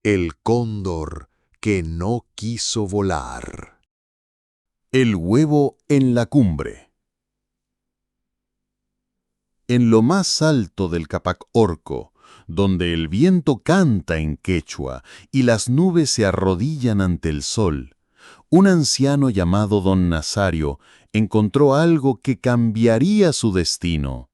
El cóndor que no quiso volar. El huevo en la cumbre. En lo más alto del Capac Orco, donde el viento canta en quechua y las nubes se arrodillan ante el sol, un anciano llamado Don Nazario encontró algo que cambiaría su destino.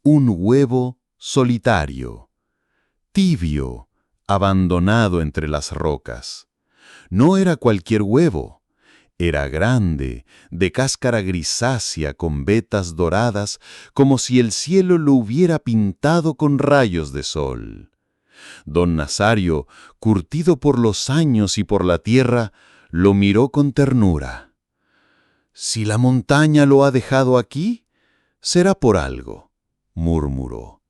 Un huevo solitario, tibio, abandonado entre las rocas. No era cualquier huevo. Era grande, de cáscara grisácea con vetas doradas, como si el cielo lo hubiera pintado con rayos de sol. Don Nazario, curtido por los años y por la tierra, lo miró con ternura. «Si la montaña lo ha dejado aquí, será por algo», murmuró.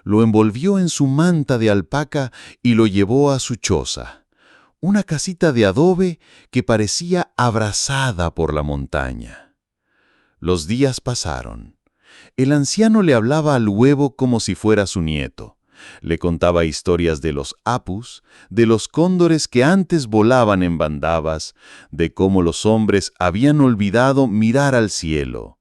Lo envolvió en su manta de alpaca y lo llevó a su choza, una casita de adobe que parecía abrazada por la montaña. Los días pasaron. El anciano le hablaba al huevo como si fuera su nieto. Le contaba historias de los apus, de los cóndores que antes volaban en bandadas, de cómo los hombres habían olvidado mirar al cielo.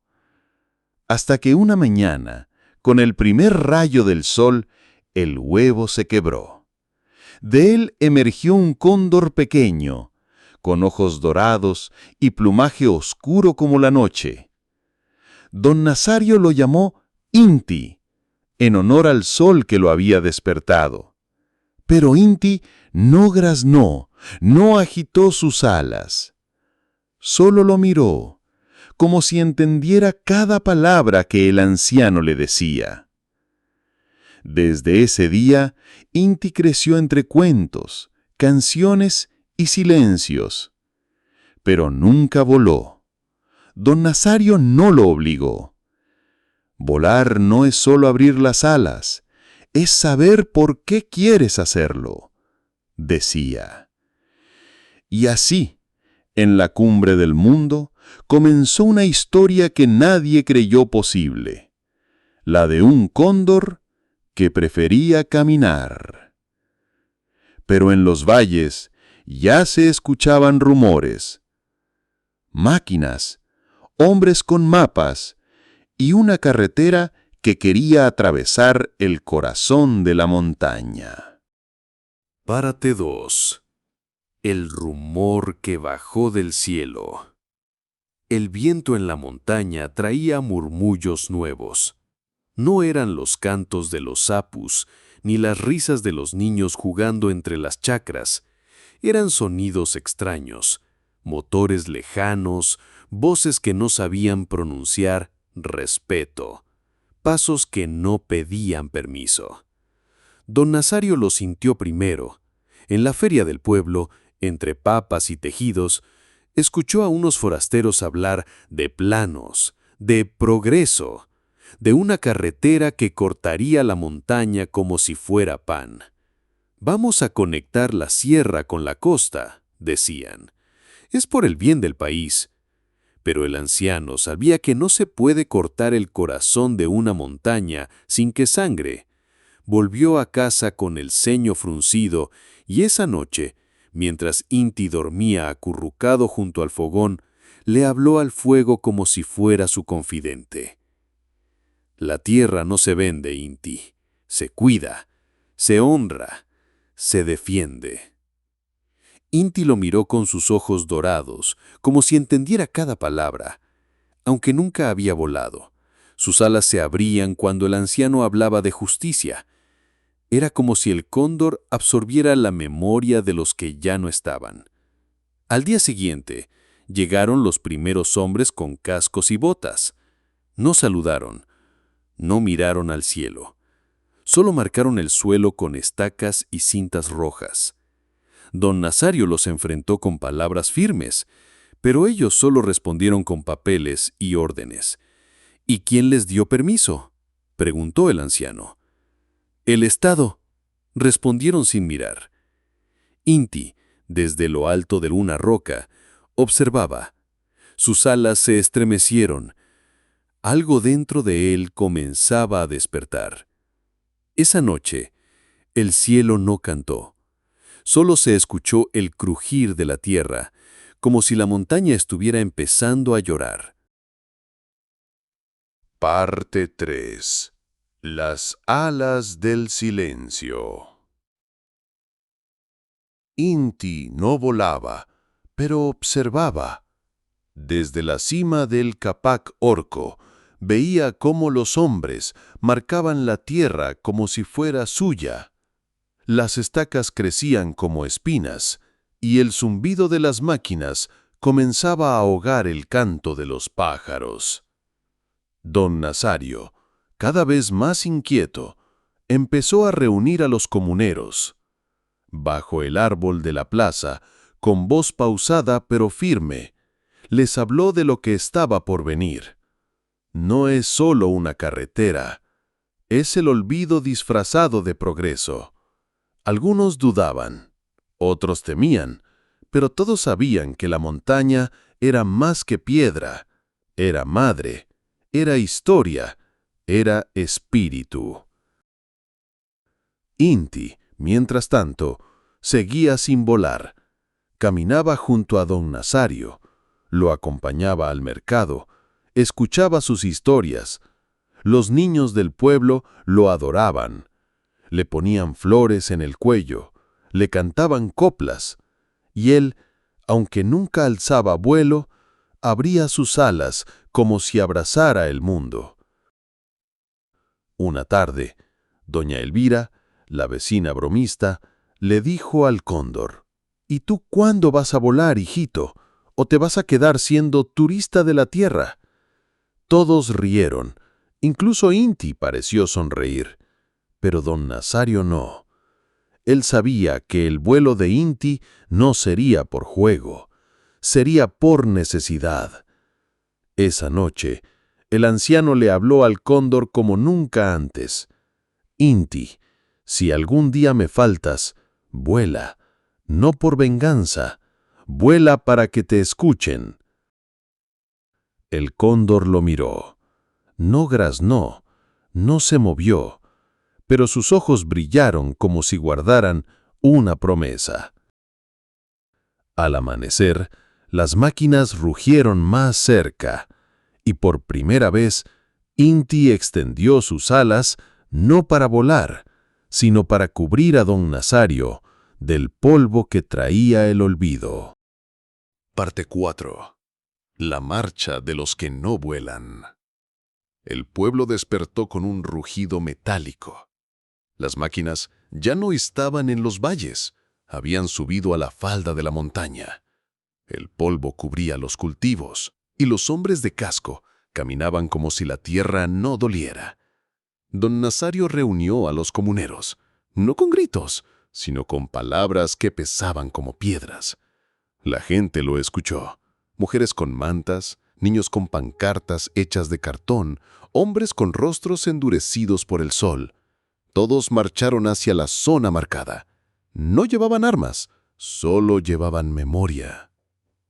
Hasta que una mañana, con el primer rayo del sol, el huevo se quebró. De él emergió un cóndor pequeño, con ojos dorados y plumaje oscuro como la noche. Don Nazario lo llamó Inti, en honor al sol que lo había despertado. Pero Inti no graznó, no agitó sus alas. Solo lo miró, como si entendiera cada palabra que el anciano le decía. Desde ese día, Inti creció entre cuentos, canciones y silencios. Pero nunca voló. Don Nazario no lo obligó. Volar no es solo abrir las alas, es saber por qué quieres hacerlo, decía. Y así, en la cumbre del mundo, comenzó una historia que nadie creyó posible, la de un cóndor que prefería caminar. Pero en los valles ya se escuchaban rumores, máquinas, hombres con mapas y una carretera que quería atravesar el corazón de la montaña. Parte 2. El rumor que bajó del cielo. El viento en la montaña traía murmullos nuevos. No eran los cantos de los apus, ni las risas de los niños jugando entre las chacras. Eran sonidos extraños, motores lejanos, voces que no sabían pronunciar respeto, pasos que no pedían permiso. Don Nazario lo sintió primero. En la feria del pueblo, entre papas y tejidos, escuchó a unos forasteros hablar de planos, de progreso, de una carretera que cortaría la montaña como si fuera pan. «Vamos a conectar la sierra con la costa», decían. «Es por el bien del país». Pero el anciano sabía que no se puede cortar el corazón de una montaña sin que sangre. Volvió a casa con el ceño fruncido y esa noche, mientras Inti dormía acurrucado junto al fogón, le habló al fuego como si fuera su confidente. «La tierra no se vende, Inti. Se cuida, se honra, se defiende». Inti lo miró con sus ojos dorados, como si entendiera cada palabra. Aunque nunca había volado, sus alas se abrían cuando el anciano hablaba de justicia. Era como si el cóndor absorbiera la memoria de los que ya no estaban. Al día siguiente, llegaron los primeros hombres con cascos y botas. No saludaron, no miraron al cielo. Solo marcaron el suelo con estacas y cintas rojas. Don Nazario los enfrentó con palabras firmes, pero ellos solo respondieron con papeles y órdenes. «¿Y quién les dio permiso?», preguntó el anciano. «El Estado», respondieron sin mirar. Inti, desde lo alto de una roca, observaba. Sus alas se estremecieron. Algo dentro de él comenzaba a despertar. Esa noche, el cielo no cantó. Solo se escuchó el crujir de la tierra, como si la montaña estuviera empezando a llorar. Parte 3. Las alas del silencio. Inti no volaba, pero observaba. Desde la cima del Capac Orco, veía cómo los hombres marcaban la tierra como si fuera suya. Las estacas crecían como espinas, y el zumbido de las máquinas comenzaba a ahogar el canto de los pájaros. Don Nazario, cada vez más inquieto, empezó a reunir a los comuneros. Bajo el árbol de la plaza, con voz pausada pero firme, les habló de lo que estaba por venir. No es solo una carretera, es el olvido disfrazado de progreso. Algunos dudaban, otros temían, pero todos sabían que la montaña era más que piedra, era madre, era historia, era espíritu. Inti, mientras tanto, seguía sin volar. Caminaba junto a don Nazario, lo acompañaba al mercado, escuchaba sus historias. Los niños del pueblo lo adoraban. Le ponían flores en el cuello, le cantaban coplas, y él, aunque nunca alzaba vuelo, abría sus alas como si abrazara el mundo. Una tarde, doña Elvira, la vecina bromista, le dijo al cóndor: «¿Y tú cuándo vas a volar, hijito? ¿O te vas a quedar siendo turista de la tierra?» Todos rieron, incluso Inti pareció sonreír, pero don Nazario no. Él sabía que el vuelo de Inti no sería por juego, sería por necesidad. Esa noche, el anciano le habló al cóndor como nunca antes. «Inti, si algún día me faltas, vuela, no por venganza, vuela para que te escuchen». El cóndor lo miró. No graznó, no se movió, pero sus ojos brillaron como si guardaran una promesa. Al amanecer, las máquinas rugieron más cerca, y por primera vez, Inti extendió sus alas no para volar, sino para cubrir a don Nazario del polvo que traía el olvido. Parte 4. La marcha de los que no vuelan. El pueblo despertó con un rugido metálico. Las máquinas ya no estaban en los valles, habían subido a la falda de la montaña. El polvo cubría los cultivos, y los hombres de casco caminaban como si la tierra no doliera. Don Nazario reunió a los comuneros, no con gritos, sino con palabras que pesaban como piedras. La gente lo escuchó. Mujeres con mantas, niños con pancartas hechas de cartón, hombres con rostros endurecidos por el sol. Todos marcharon hacia la zona marcada. No llevaban armas, solo llevaban memoria.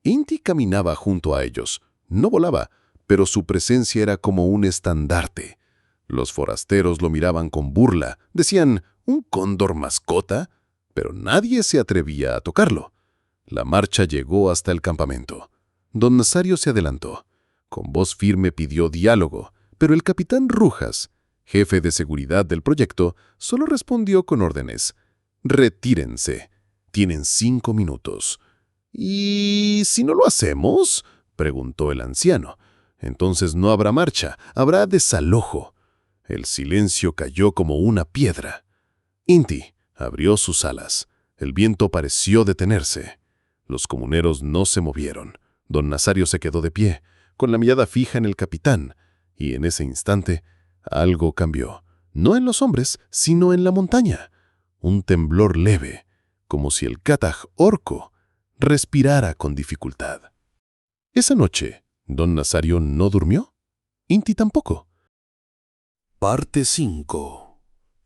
Inti caminaba junto a ellos. No volaba, pero su presencia era como un estandarte. Los forasteros lo miraban con burla. Decían, ¿un cóndor mascota? Pero nadie se atrevía a tocarlo. La marcha llegó hasta el campamento. Don Nazario se adelantó. Con voz firme pidió diálogo, pero el capitán Rujas, jefe de seguridad del proyecto, solo respondió con órdenes. «Retírense. Tienen 5 minutos». «¿Y si no lo hacemos?», preguntó el anciano. «Entonces no habrá marcha, habrá desalojo». El silencio cayó como una piedra. Inti abrió sus alas. El viento pareció detenerse. Los comuneros no se movieron. Don Nazario se quedó de pie, con la mirada fija en el capitán, y en ese instante algo cambió. No en los hombres, sino en la montaña. Un temblor leve, como si el Capac Orco respirara con dificultad. Esa noche, don Nazario no durmió. Inti tampoco. Parte 5.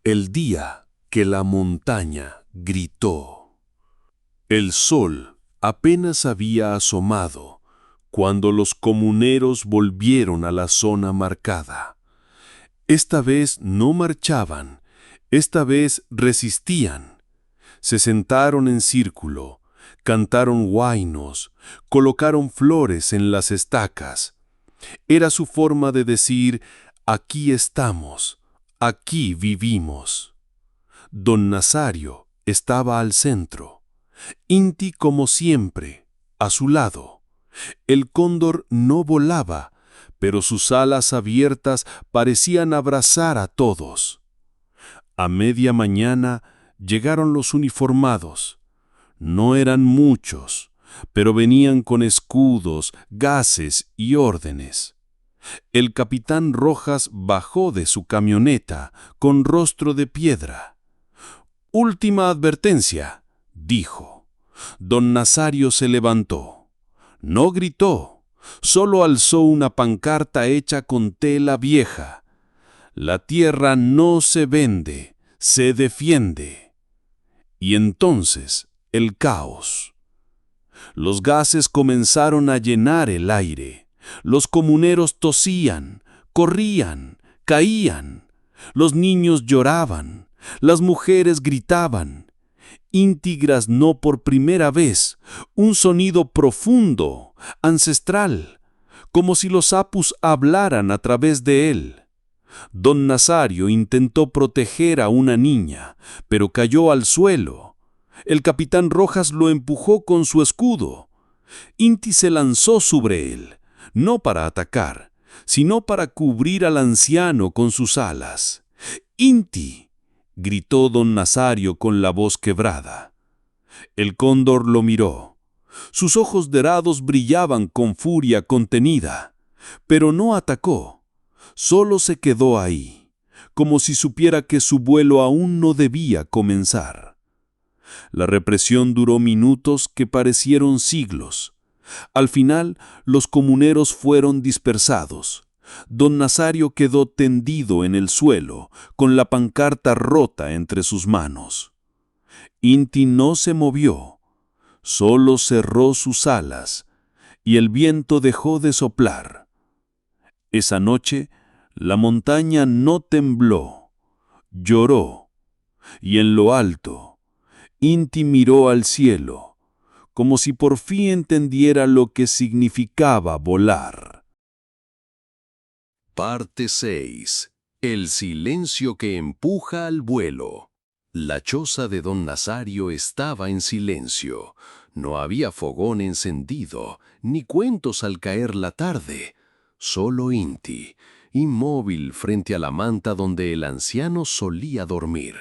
El día que la montaña gritó. El sol apenas había asomado cuando los comuneros volvieron a la zona marcada. Esta vez no marchaban, esta vez resistían. Se sentaron en círculo, cantaron huainos, colocaron flores en las estacas. Era su forma de decir: aquí estamos, aquí vivimos. Don Nazario estaba al centro, Inti como siempre, a su lado. El cóndor no volaba, pero sus alas abiertas parecían abrazar a todos. A media mañana llegaron los uniformados. No eran muchos, pero venían con escudos, gases y órdenes. El capitán Rojas bajó de su camioneta con rostro de piedra. «Última advertencia», dijo. Don Nazario se levantó. No gritó, solo alzó una pancarta hecha con tela vieja. «La tierra no se vende, se defiende». Y entonces el caos. Los gases comenzaron a llenar el aire. Los comuneros tosían, corrían, caían. Los niños lloraban, las mujeres gritaban. Inti graznó por primera vez un sonido profundo, ancestral, como si los apus hablaran a través de él. Don Nazario intentó proteger a una niña, pero cayó al suelo. El capitán Rojas lo empujó con su escudo. Inti se lanzó sobre él, no para atacar, sino para cubrir al anciano con sus alas. «Inti», gritó don Nazario con la voz quebrada. El cóndor lo miró. Sus ojos dorados brillaban con furia contenida, pero no atacó. Solo se quedó ahí, como si supiera que su vuelo aún no debía comenzar. La represión duró minutos que parecieron siglos. Al final, los comuneros fueron dispersados. Don Nazario quedó tendido en el suelo, con la pancarta rota entre sus manos. Inti no se movió, solo cerró sus alas, y el viento dejó de soplar. Esa noche, la montaña no tembló, lloró, y en lo alto, Inti miró al cielo, como si por fin entendiera lo que significaba volar. Parte 6. El silencio que empuja al vuelo. La choza de don Nazario estaba en silencio. No había fogón encendido, ni cuentos al caer la tarde. Solo Inti, inmóvil frente a la manta donde el anciano solía dormir.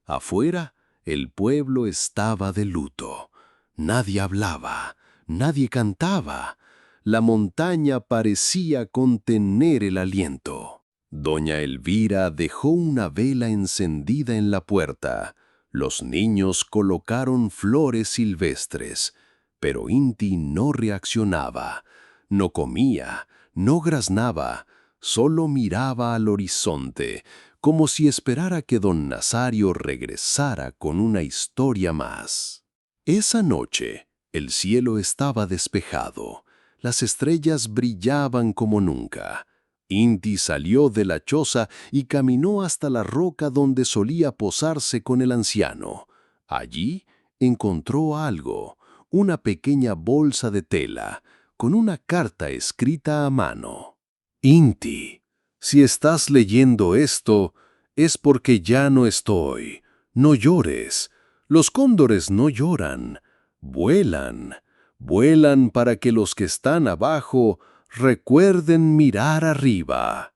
Afuera, el pueblo estaba de luto. Nadie hablaba, nadie cantaba. La montaña parecía contener el aliento. Doña Elvira dejó una vela encendida en la puerta. Los niños colocaron flores silvestres, pero Inti no reaccionaba. No comía, no graznaba, solo miraba al horizonte, como si esperara que don Nazario regresara con una historia más. Esa noche, el cielo estaba despejado. Las estrellas brillaban como nunca. Inti salió de la choza y caminó hasta la roca donde solía posarse con el anciano. Allí encontró algo, una pequeña bolsa de tela, con una carta escrita a mano. «Inti, si estás leyendo esto, es porque ya no estoy. No llores. Los cóndores no lloran. Vuelan. Vuelan para que los que están abajo recuerden mirar arriba.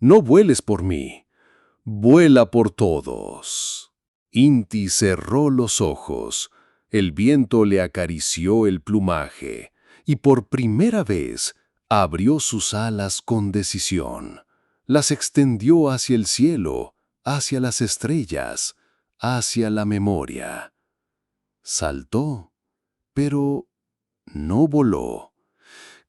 No vueles por mí. Vuela por todos». Inti cerró los ojos. El viento le acarició el plumaje y por primera vez abrió sus alas con decisión. Las extendió hacia el cielo, hacia las estrellas, hacia la memoria. Saltó, pero no voló.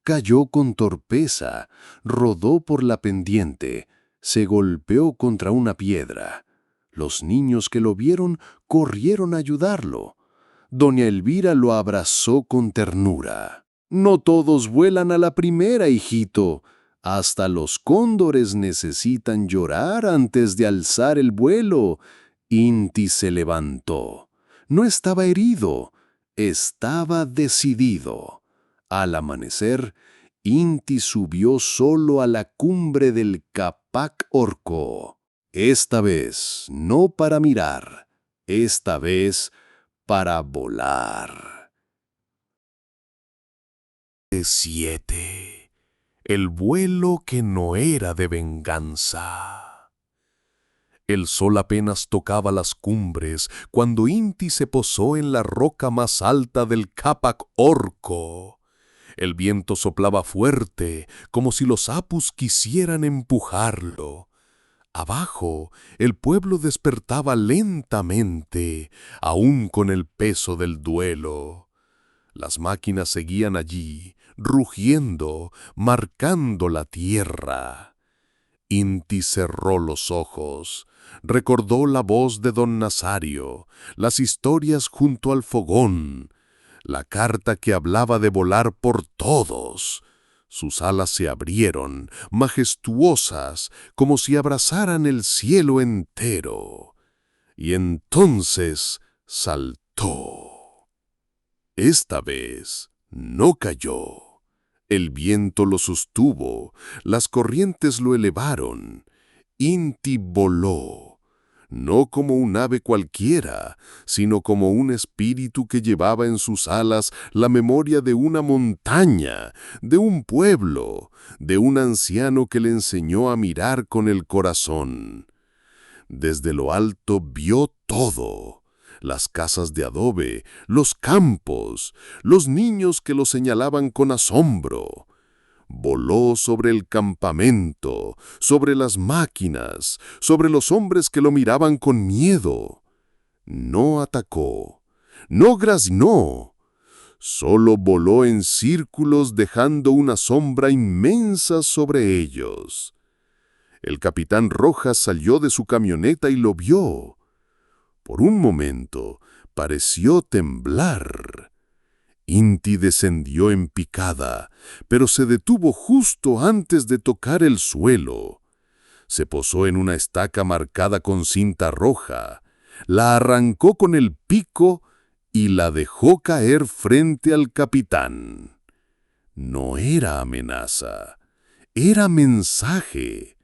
Cayó con torpeza, rodó por la pendiente, se golpeó contra una piedra. Los niños que lo vieron corrieron a ayudarlo. Doña Elvira lo abrazó con ternura. «No todos vuelan a la primera, hijito. Hasta los cóndores necesitan llorar antes de alzar el vuelo». Inti se levantó. No estaba herido, estaba decidido. Al amanecer, Inti subió solo a la cumbre del Capac Orco. Esta vez no para mirar, esta vez para volar. 7. El vuelo que no era de venganza. El sol apenas tocaba las cumbres cuando Inti se posó en la roca más alta del Capac Orco. El viento soplaba fuerte, como si los apus quisieran empujarlo. Abajo, el pueblo despertaba lentamente, aún con el peso del duelo. Las máquinas seguían allí, rugiendo, marcando la tierra. Inti cerró los ojos, recordó la voz de don Nazario, las historias junto al fogón, la carta que hablaba de volar por todos. Sus alas se abrieron, majestuosas, como si abrazaran el cielo entero. Y entonces saltó. Esta vez no cayó. El viento lo sostuvo, las corrientes lo elevaron. Inti voló, no como un ave cualquiera, sino como un espíritu que llevaba en sus alas la memoria de una montaña, de un pueblo, de un anciano que le enseñó a mirar con el corazón. Desde lo alto vio todo: las casas de adobe, los campos, los niños que lo señalaban con asombro. Voló sobre el campamento, sobre las máquinas, sobre los hombres que lo miraban con miedo. No atacó, no graznó, solo voló en círculos dejando una sombra inmensa sobre ellos. El capitán Rojas salió de su camioneta y lo vio. Por un momento pareció temblar. Inti descendió en picada, pero se detuvo justo antes de tocar el suelo. Se posó en una estaca marcada con cinta roja, la arrancó con el pico y la dejó caer frente al capitán. No era amenaza, era mensaje.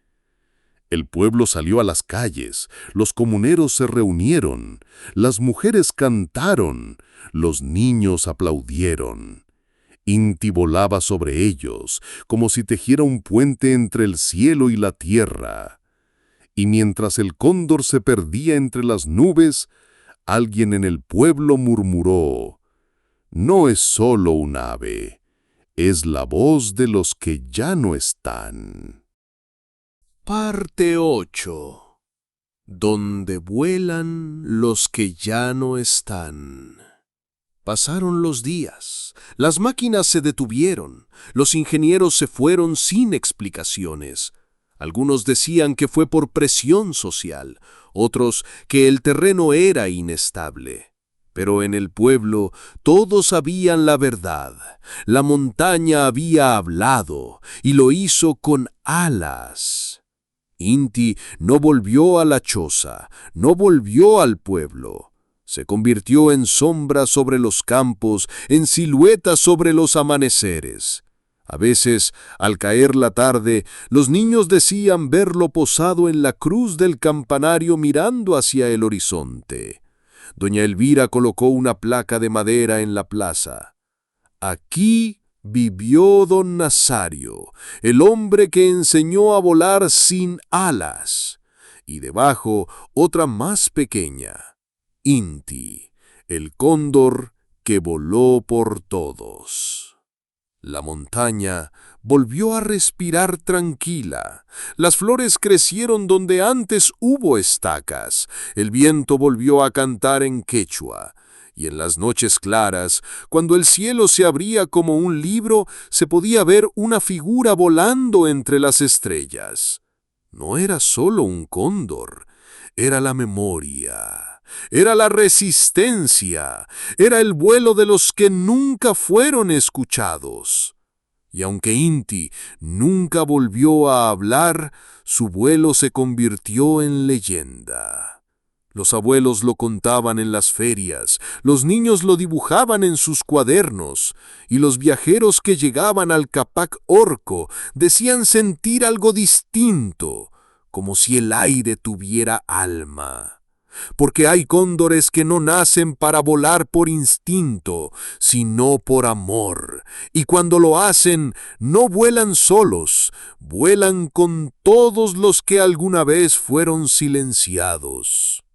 El pueblo salió a las calles, los comuneros se reunieron, las mujeres cantaron, los niños aplaudieron. Inti volaba sobre ellos, como si tejiera un puente entre el cielo y la tierra. Y mientras el cóndor se perdía entre las nubes, alguien en el pueblo murmuró: «No es solo un ave, es la voz de los que ya no están». Parte 8. Donde vuelan los que ya no están. Pasaron los días, las máquinas se detuvieron, los ingenieros se fueron sin explicaciones. Algunos decían que fue por presión social, otros que el terreno era inestable. Pero en el pueblo todos sabían la verdad. La montaña había hablado y lo hizo con alas. Inti no volvió a la choza, no volvió al pueblo. Se convirtió en sombra sobre los campos, en silueta sobre los amaneceres. A veces, al caer la tarde, los niños decían verlo posado en la cruz del campanario mirando hacia el horizonte. Doña Elvira colocó una placa de madera en la plaza. Aquí vivió don Nazario, el hombre que enseñó a volar sin alas, y debajo otra más pequeña: Inti, el cóndor que voló por todos. La montaña volvió a respirar tranquila. Las flores crecieron donde antes hubo estacas. El viento volvió a cantar en quechua. Y en las noches claras, cuando el cielo se abría como un libro, se podía ver una figura volando entre las estrellas. No era solo un cóndor, era la memoria, era la resistencia, era el vuelo de los que nunca fueron escuchados. Y aunque Inti nunca volvió a hablar, su vuelo se convirtió en leyenda. Los abuelos lo contaban en las ferias, los niños lo dibujaban en sus cuadernos, y los viajeros que llegaban al Capac Orco decían sentir algo distinto, como si el aire tuviera alma. Porque hay cóndores que no nacen para volar por instinto, sino por amor, y cuando lo hacen, no vuelan solos, vuelan con todos los que alguna vez fueron silenciados.